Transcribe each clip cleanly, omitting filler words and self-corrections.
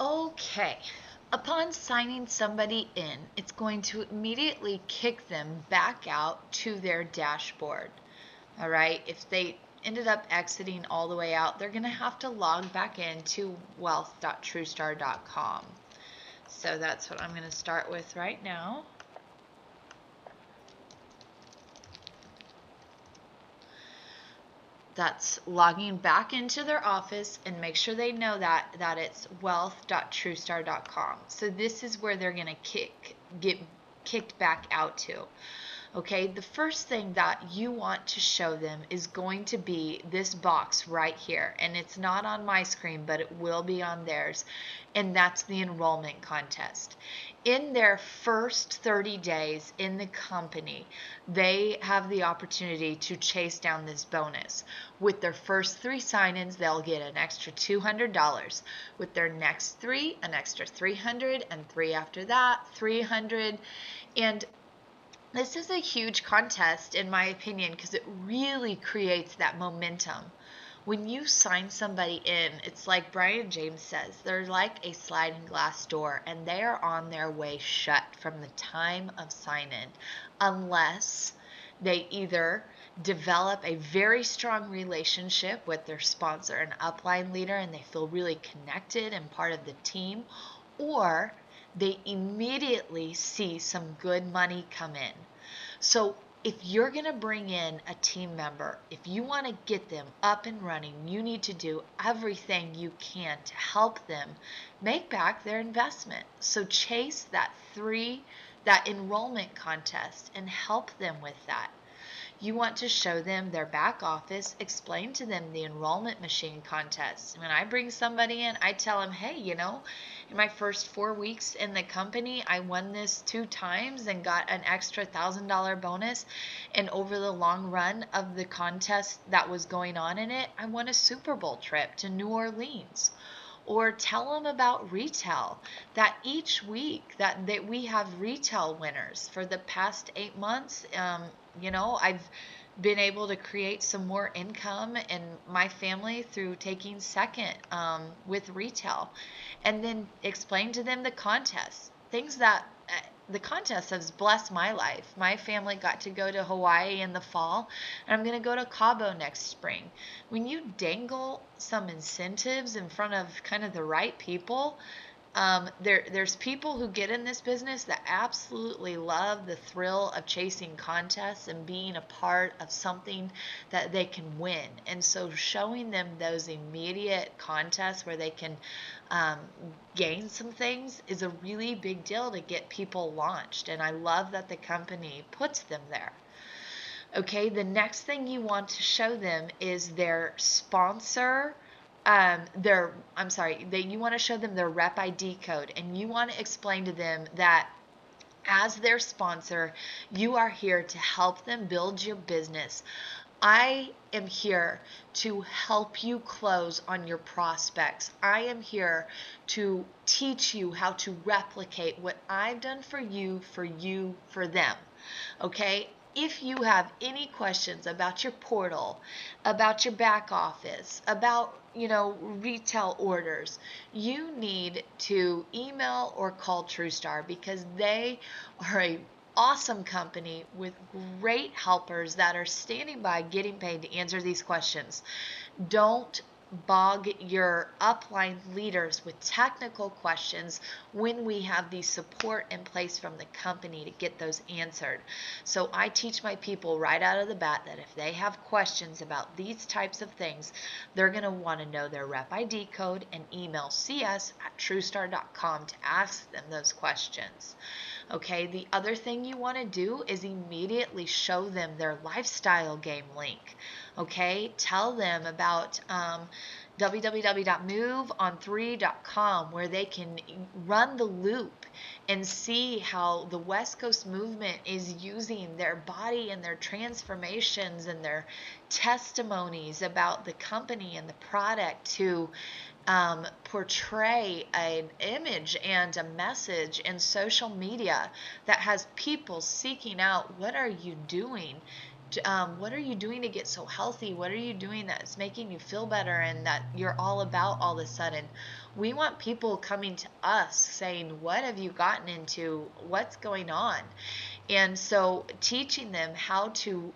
Okay. Upon signing somebody in, it's going to immediately kick them back out to their dashboard. All right. If they ended up exiting all the way out, they're going to have to log back into wealth.truestar.com. So that's what I'm going to start with right now. That's logging back into their office, and make sure they know that it's wealth.truestar.com. So this is where they're going to get kicked back out to. Okay, the first thing that you want to show them is going to be this box right here, and it's not on my screen, but it will be on theirs, and that's the enrollment contest. In their first 30 days in the company, they have the opportunity to chase down this bonus. With their first 3 sign-ins, they'll get an extra $200. With their next 3, an extra $300, and 3 after that, $300. And this is a huge contest, in my opinion, because it really creates that momentum. When you sign somebody in, it's like Brian James says, they're like a sliding glass door, and they are on their way shut from the time of sign-in, unless they either develop a very strong relationship with their sponsor and upline leader, and they feel really connected and part of the team, or they immediately see some good money come in. So if you're going to bring in a team member, if you want to get them up and running, you need to do everything you can to help them make back their investment. So chase that enrollment contest and help them with that. You want to show them their back office, explain to them the enrollment machine contest. When I bring somebody in, I tell them, hey, in my first 4 weeks in the company, I won this 2 times and got an extra $1,000 bonus. And over the long run of the contest that was going on in it, I won a Super Bowl trip to New Orleans. Or tell them about retail, that each week that we have retail winners. For the past 8 months, I've been able to create some more income in my family through taking second with retail. And then explain to them the contest, things that the contest has blessed my life. My family got to go to Hawaii in the fall, and I'm going to go to Cabo next spring. When you dangle some incentives in front of kind of the right people, there's people who get in this business that absolutely love the thrill of chasing contests and being a part of something that they can win. And so showing them those immediate contests where they can gain some things is a really big deal to get people launched. And I love that the company puts them there. Okay, the next thing you want to show them is their sponsor. You want to show them their rep ID code, and you want to explain to them that as their sponsor, you are here to help them build your business. I am here to help you close on your prospects. I am here to teach you how to replicate what I've done for you, for them. Okay? If you have any questions about your portal, about your back office, about, retail orders, you need to email or call TrueStar, because they are a awesome company with great helpers that are standing by getting paid to answer these questions. Don't bog your upline leaders with technical questions when we have the support in place from the company to get those answered. So I teach my people right out of the bat that if they have questions about these types of things, they're going to want to know their rep ID code and email cs@truestar.com to ask them those questions. Okay, the other thing you want to do is immediately show them their lifestyle game link. Okay, tell them about www.moveon3.com, where they can run the loop and see how the West Coast movement is using their body and their transformations and their testimonies about the company and the product to portray an image and a message in social media that has people seeking out, what are you doing What are you doing to get so healthy? What are you doing that's making you feel better and that you're all about all of a sudden? We want people coming to us saying, what have you gotten into? What's going on? And so teaching them how to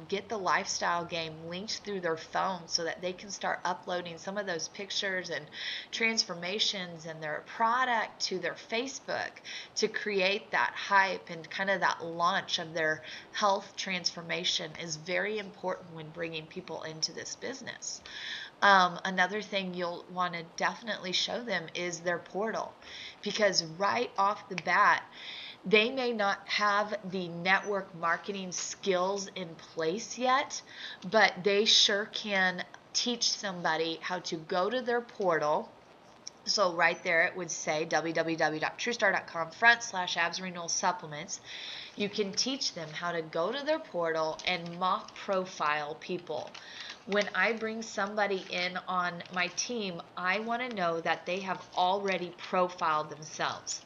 get the lifestyle game linked through their phone so that they can start uploading some of those pictures and transformations and their product to their Facebook to create that hype and kind of that launch of their health transformation is very important when bringing people into this business. Another thing you'll want to definitely show them is their portal, because right off the bat, they may not have the network marketing skills in place yet, but they sure can teach somebody how to go to their portal. So right there it would say www.truestar.com/abs renewal supplements. You can teach them how to go to their portal and mock profile people. When I bring somebody in on my team, I want to know that they have already profiled themselves,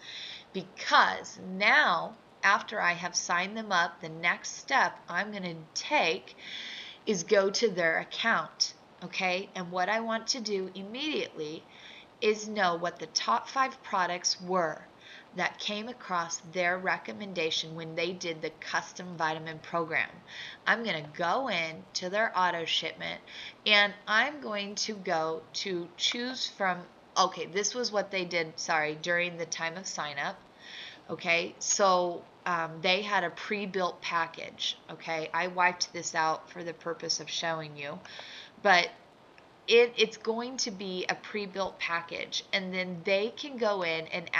because now after I have signed them up, the next step I'm going to take is go to their account, okay? And what I want to do immediately is know what the top 5 products were that came across their recommendation when they did the custom vitamin program. I'm going to go in to their auto shipment and I'm going to go to choose from, okay, this was what they did, during the time of sign up. Okay, so they had a pre-built package. Okay, I wiped this out for the purpose of showing you, but it's going to be a pre-built package, and then they can go in and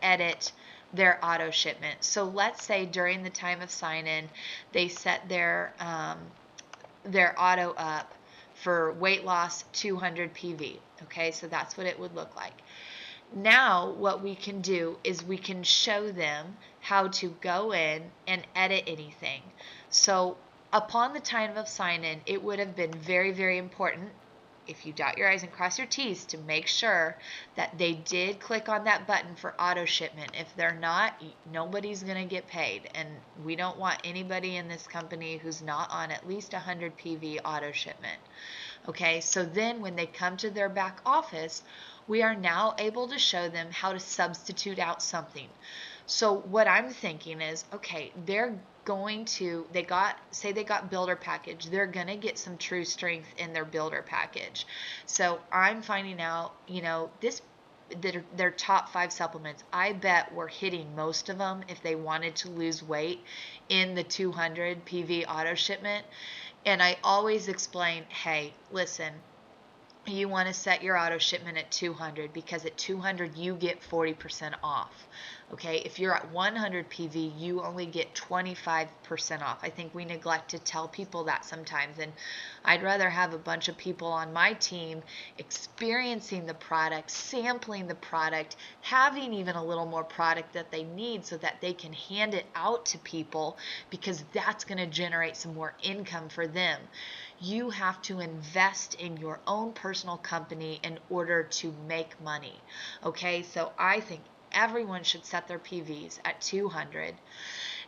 edit their auto shipment. So let's say during the time of sign-in, they set their auto up for weight loss 200 PV. Okay, so that's what it would look like. Now what we can do is we can show them how to go in and edit anything. So upon the time of sign-in, it would have been very, very important, if you dot your I's and cross your T's, to make sure that they did click on that button for auto shipment. If they're not, nobody's going to get paid, and we don't want anybody in this company who's not on at least 100 PV auto shipment. Okay, so then when they come to their back office, we are now able to show them how to substitute out something. So what I'm thinking is, okay, they got builder package, they're going to get some true strength in their builder package. So I'm finding out, their top 5 supplements, I bet we're hitting most of them if they wanted to lose weight in the 200 PV auto shipment. And I always explain, hey, listen, you want to set your auto shipment at 200 because at 200 you get 40% off. Okay, if you're at 100 PV, you only get 25% off. I think we neglect to tell people that sometimes, and I'd rather have a bunch of people on my team experiencing the product, sampling the product, having even a little more product that they need so that they can hand it out to people, because that's going to generate some more income for them. You have to invest in your own personal company in order to make money. Okay, so I think everyone should set their PVs at 200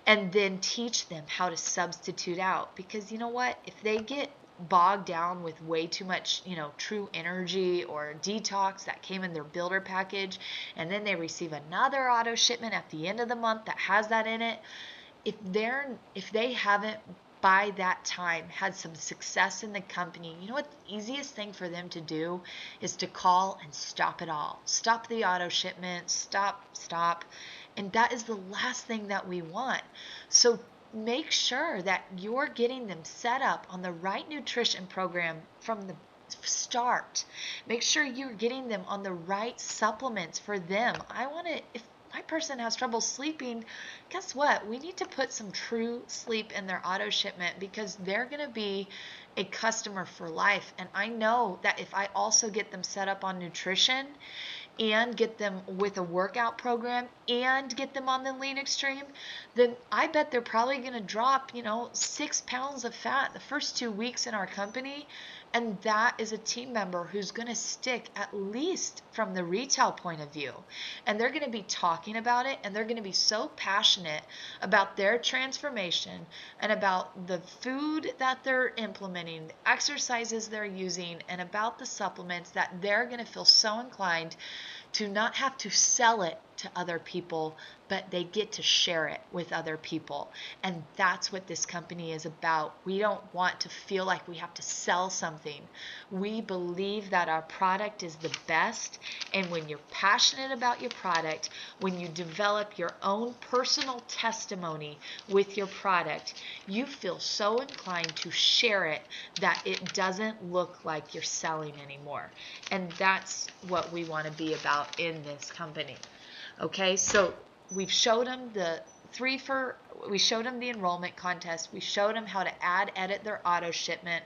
and then teach them how to substitute out, because you know what, if they get bogged down with way too much, true energy or detox that came in their builder package, and then they receive another auto shipment at the end of the month that has that in it, if they haven't by that time had some success in the company, you know what the easiest thing for them to do is to call and stop it all. Stop the auto shipment, stop. And that is the last thing that we want. So make sure that you're getting them set up on the right nutrition program from the start. Make sure you're getting them on the right supplements for them. If my person has trouble sleeping, guess what? We need to put some true sleep in their auto shipment, because they're going to be a customer for life. And I know that if I also get them set up on nutrition and get them with a workout program and get them on the lean extreme, then I bet they're probably going to drop, 6 pounds of fat the first 2 weeks in our company, And that is a team member who's going to stick, at least from the retail point of view. And they're going to be talking about it, and they're going to be so passionate about their transformation and about the food that they're implementing, the exercises they're using, and about the supplements that they're going to feel so inclined to not have to sell it to other people, but they get to share it with other people. And that's what this company is about. We don't want to feel like we have to sell something. We believe that our product is the best. And when you're passionate about your product, when you develop your own personal testimony with your product, you feel so inclined to share it that it doesn't look like you're selling anymore. And that's what we want to be about in this company. Okay, so we've showed them we showed them the enrollment contest. We showed them how to edit their auto shipment.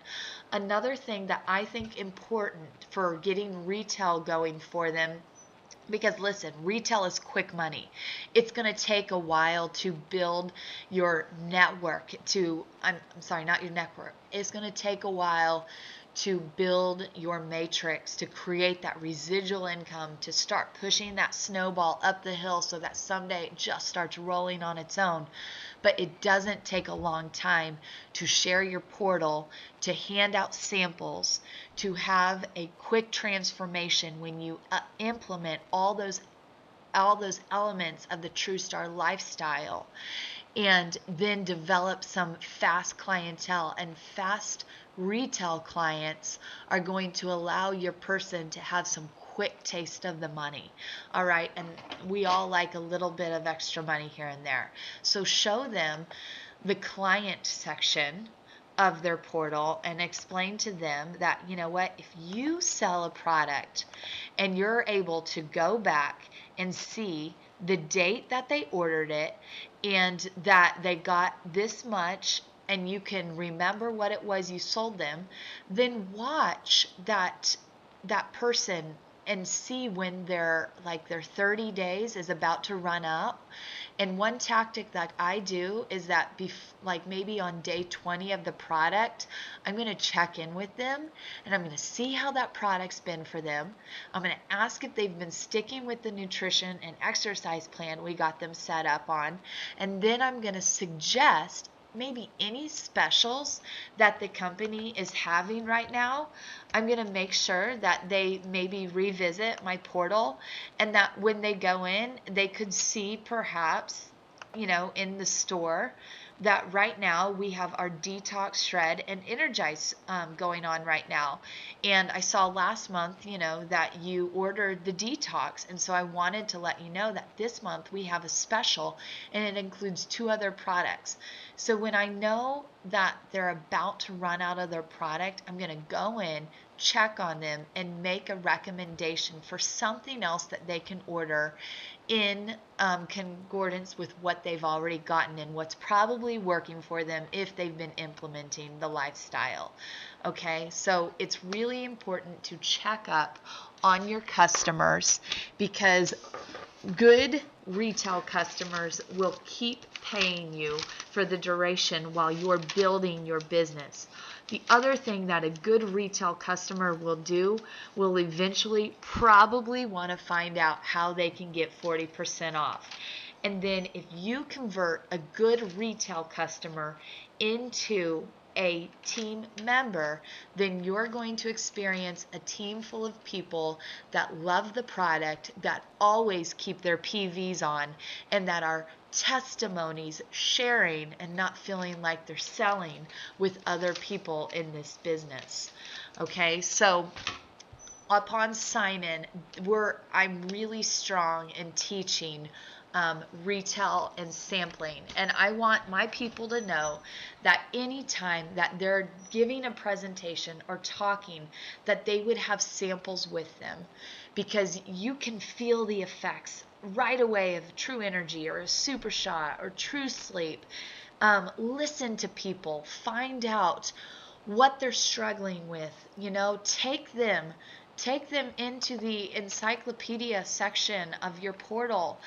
Another thing that I think important for getting retail going for them, because listen, retail is quick money. It's going to take a while to build your network I'm sorry, not your network. It's going to take a while to build your matrix, to create that residual income, to start pushing that snowball up the hill so that someday it just starts rolling on its own. But it doesn't take a long time to share your portal, to hand out samples, to have a quick transformation when you implement all those elements of the TrueStar lifestyle, and then develop some fast clientele. And fast retail clients are going to allow your person to have some quick taste of the money. All right, and we all like a little bit of extra money here and there. So show them the client section of their portal and explain to them that, you know what, if you sell a product and you're able to go back and see the date that they ordered it and that they got this much, and you can remember what it was you sold them, then watch that person and see when their 30 days is about to run up. And one tactic that I do is that maybe on day 20 of the product, I'm going to check in with them and I'm going to see how that product's been for them. I'm going to ask if they've been sticking with the nutrition and exercise plan we got them set up on. And then I'm going to suggest maybe any specials that the company is having right now. I'm going to make sure that they maybe revisit my portal, and that when they go in, they could see perhaps, in the store, that right now we have our detox, shred, and energize going on right now. And I saw last month, that you ordered the detox. And so I wanted to let you know that this month we have a special, and it includes 2 other products. So when I know that they're about to run out of their product, I'm going to go in, check on them, and make a recommendation for something else that they can order in concordance with what they've already gotten and what's probably working for them if they've been implementing the lifestyle. Okay, so it's really important to check up on your customers, because good retail customers will keep paying you for the duration while you're building your business. The other thing that a good retail customer will do will eventually probably want to find out how they can get 40% off. And then if you convert a good retail customer into a team member, then you're going to experience a team full of people that love the product, that always keep their PVs on, and that are testimonies, sharing and not feeling like they're selling with other people in this business. Okay, so upon sign-in, I'm really strong in teaching retail and sampling, and I want my people to know that anytime that they're giving a presentation or talking, that they would have samples with them, because you can feel the effects right away of True Energy or a Super Shot or True Sleep. Listen to people, find out what they're struggling with, take them into the encyclopedia section of your portal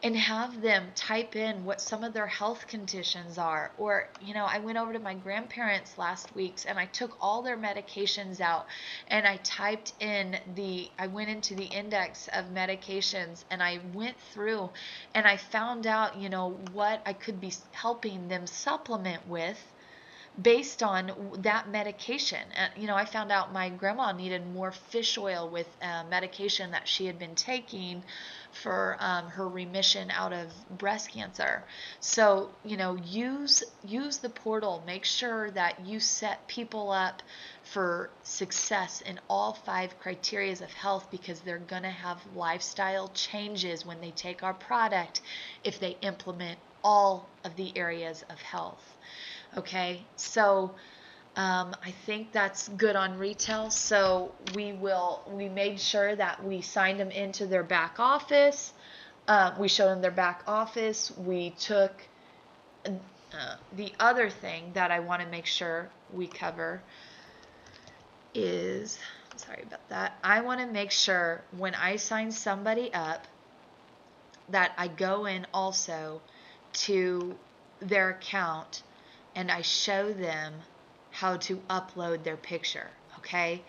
and have them type in what some of their health conditions are. Or, I went over to my grandparents last week and I took all their medications out and I went into the index of medications and I went through and I found out, what I could be helping them supplement with based on that medication. I found out my grandma needed more fish oil with medication that she had been taking for her remission out of breast cancer. So, use the portal. Make sure that you set people up for success in all 5 criterias of health, because they're going to have lifestyle changes when they take our product if they implement all of the areas of health. Okay, so I think that's good on retail. So we made sure that we signed them into their back office. We showed them their back office. We took the other thing that I want to make sure we cover is, sorry about that, I want to make sure when I sign somebody up that I go in also to their account and I show them how to upload their picture, okay?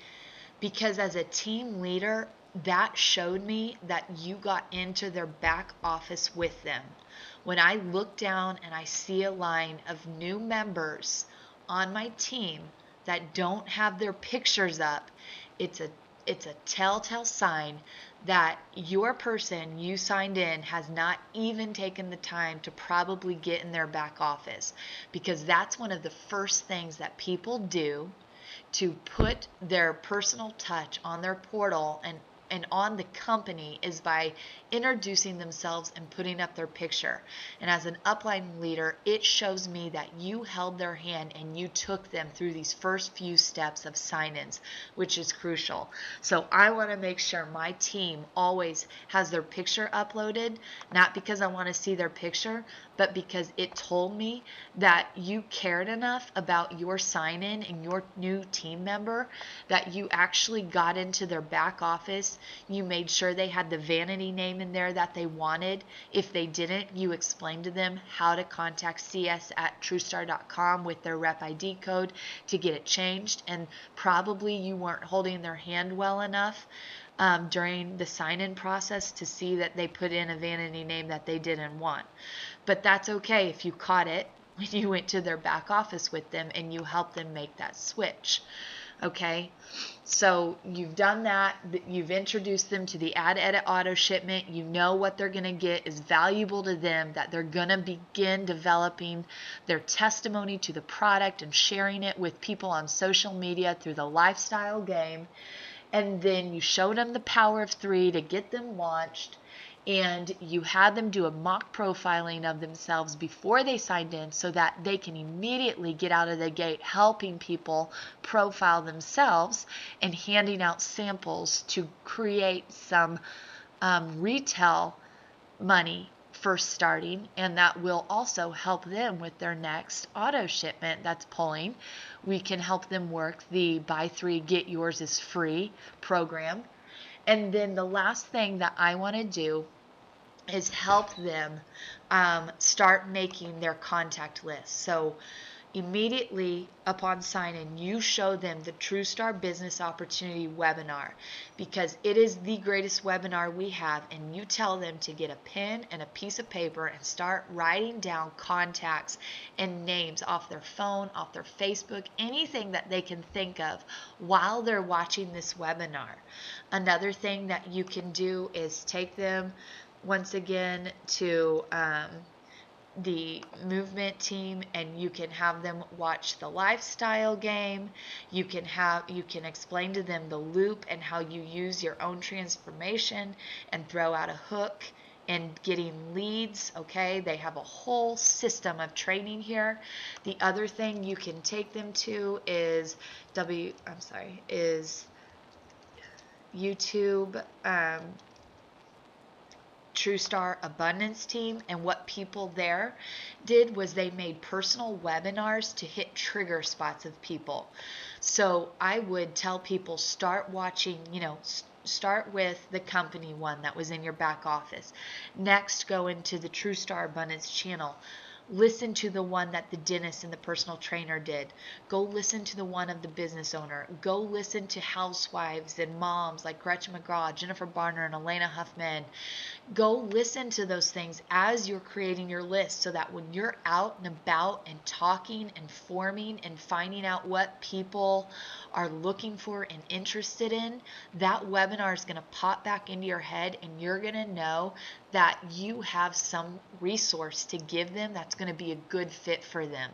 Because as a team leader, that showed me that you got into their back office with them. When I look down and I see a line of new members on my team that don't have their pictures up, it's a telltale sign that your person you signed in has not even taken the time to probably get in their back office, because that's one of the first things that people do to put their personal touch on their portal and on the company is by introducing themselves and putting up their picture. And as an upline leader, it shows me that you held their hand and you took them through these first few steps of sign-ins, which is crucial. So I want to make sure my team always has their picture uploaded, not because I want to see their picture, but because it told me that you cared enough about your sign-in and your new team member that you actually got into their back office. You made sure they had the vanity name in there that they wanted. If they didn't, you explained to them how to contact cs@truestar.com with their rep ID code to get it changed. And probably you weren't holding their hand well enough during the sign-in process to see that they put in a vanity name that they didn't want. But that's okay if you caught it when you went to their back office with them and you helped them make that switch. Okay, so you've done that. You've introduced them to the add, edit, auto shipment. You know what they're going to get is valuable to them, that they're going to begin developing their testimony to the product and sharing it with people on social media through the lifestyle game. And then you showed them the power of 3 to get them launched. And you had them do a mock profiling of themselves before they signed in so that they can immediately get out of the gate helping people profile themselves and handing out samples to create some retail money first starting, and that will also help them with their next auto shipment that's pulling. We can help them work the buy 3 get yours is free program. And then the last thing that I want to do is help them start making their contact list. So immediately upon sign-in, you show them the TrueStar Business Opportunity webinar, because it is the greatest webinar we have, and you tell them to get a pen and a piece of paper and start writing down contacts and names off their phone, off their Facebook, anything that they can think of while they're watching this webinar. Another thing that you can do is take them once again to the movement team, and you can have them watch the lifestyle game. You can explain to them the loop and how you use your own transformation and throw out a hook and getting leads. Okay, they have a whole system of training here. The other thing you can take them to is YouTube TrueStar Abundance team. And what people there did was they made personal webinars to hit trigger spots of people. So I would tell people, start watching, start with the company one that was in your back office. Next, go into the True Star Abundance channel. Listen to the one that the dentist and the personal trainer did. Go listen to the one of the business owner. Go listen to housewives and moms like Gretchen McGraw, Jennifer Barner, and Elena Huffman. Go listen to those things as you're creating your list, so that when you're out and about and talking and forming and finding out what people are looking for and interested in, that webinar is going to pop back into your head, and you're going to know that you have some resource to give them that's going to be a good fit for them.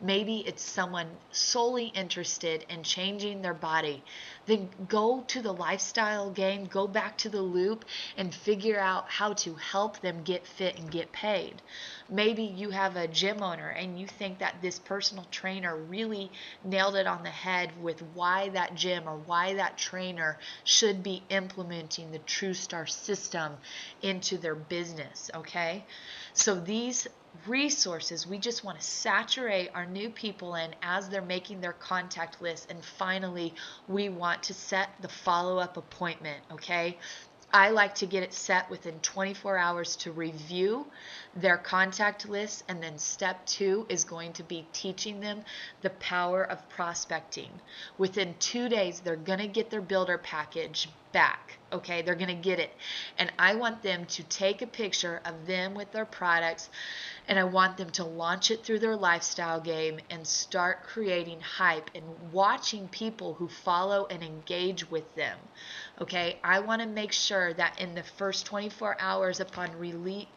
Maybe it's someone solely interested in changing their body. Then go to the lifestyle game, go back to the loop, and figure out how to help them get fit and get paid. Maybe you have a gym owner and you think that this personal trainer really nailed it on the head with why that gym or why that trainer should be implementing the True Star system into their business, okay? So these resources we just want to saturate our new people in as they're making their contact list. And finally, we want to set the follow-up appointment, okay? I like to get it set within 24 hours to review their contact list, and then step 2 is going to be teaching them the power of prospecting. Within 2 days, they're going to get their builder package back, okay? They're going to get it, and I want them to take a picture of them with their products, and I want them to launch it through their lifestyle game and start creating hype and watching people who follow and engage with them. Okay, I want to make sure that in the first 24 hours upon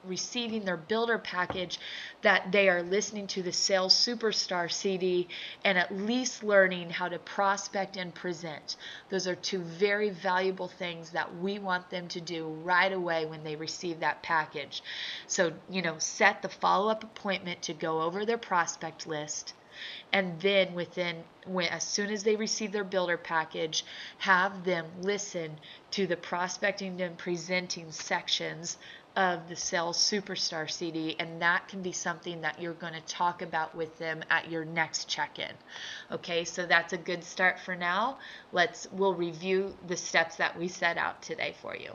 receiving their builder package, that they are listening to the Sales Superstar CD and at least learning how to prospect and present. Those are 2 very valuable things that we want them to do right away when they receive that package. So, set the follow-up appointment to go over their prospect list. And then as soon as they receive their builder package, have them listen to the prospecting and presenting sections of the Sales Superstar CD, and that can be something that you're going to talk about with them at your next check-in. Okay, so that's a good start for now. We'll review the steps that we set out today for you.